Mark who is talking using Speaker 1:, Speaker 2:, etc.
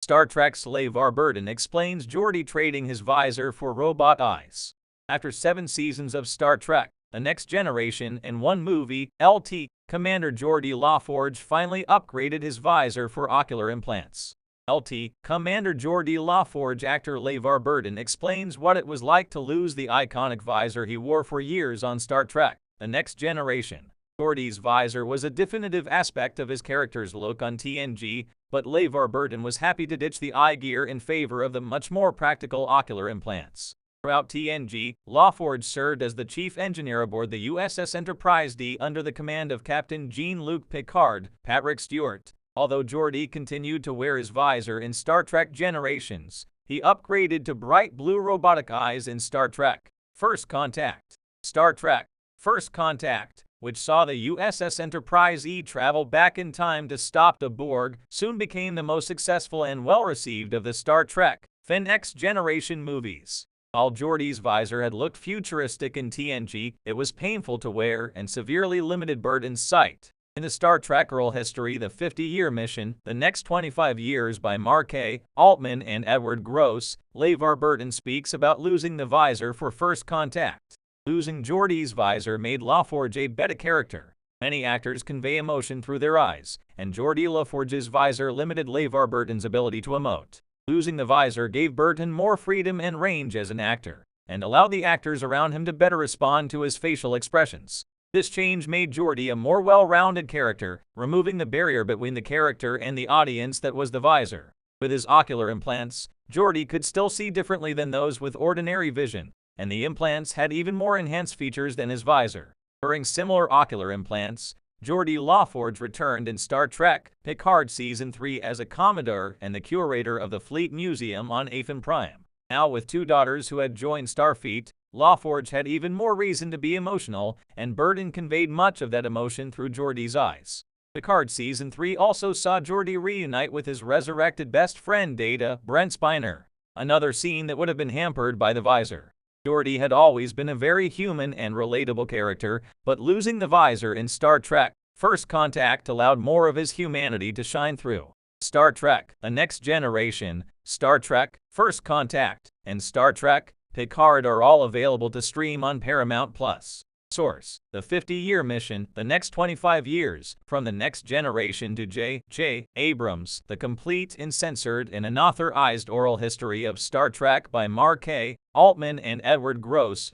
Speaker 1: Star Trek's LeVar Burton explains Geordi trading his visor for robot eyes. After 7 seasons of Star Trek, The Next Generation, and 1 movie, LT, Commander Geordi LaForge finally upgraded his visor for ocular implants. LT, Commander Geordi LaForge actor LeVar Burton explains what it was like to lose the iconic visor he wore for years on Star Trek, The Next Generation. Geordi's visor was a definitive aspect of his character's look on TNG, but LeVar Burton was happy to ditch the eye gear in favor of the much more practical ocular implants. Throughout TNG, LaForge served as the chief engineer aboard the USS Enterprise D under the command of Captain Jean-Luc Picard, Patrick Stewart. Although Geordi continued to wear his visor in Star Trek Generations, he upgraded to bright blue robotic eyes in Star Trek: First Contact. Star Trek: First Contact, which saw the USS Enterprise E travel back in time to stop the Borg, soon became the most successful and well-received of the Star Trek: The Next Generation movies. While Geordi's visor had looked futuristic in TNG, it was painful to wear and severely limited Burton's sight. In the Star Trek oral history The 50-Year Mission, The Next 25 Years by Mark A. Altman and Edward Gross, LeVar Burton speaks about losing the visor for First Contact. Losing Geordi's visor made LaForge a better character. Many actors convey emotion through their eyes, and Geordi LaForge's visor limited LeVar Burton's ability to emote. Losing the visor gave Burton more freedom and range as an actor, and allowed the actors around him to better respond to his facial expressions. This change made Geordi a more well-rounded character, removing the barrier between the character and the audience that was the visor. With his ocular implants, Geordi could still see differently than those with ordinary vision, and the implants had even more enhanced features than his visor. Wearing similar ocular implants, Geordi LaForge returned in Star Trek Picard Season 3 as a Commodore and the curator of the Fleet Museum on Aphan Prime. Now with 2 daughters who had joined Starfleet, LaForge had even more reason to be emotional, and Burton conveyed much of that emotion through Geordi's eyes. Picard Season 3 also saw Geordi reunite with his resurrected best friend Data, Brent Spiner, another scene that would have been hampered by the visor. Geordi had always been a very human and relatable character, but losing the visor in Star Trek: First Contact allowed more of his humanity to shine through. Star Trek: The Next Generation, Star Trek: First Contact, and Star Trek: Picard are all available to stream on Paramount+. Source: The 50-Year Mission, The Next 25 Years, From the Next Generation to J.J. Abrams, The Complete, Uncensored, and Unauthorized Oral History of Star Trek by Mark A. Altman and Edward Gross.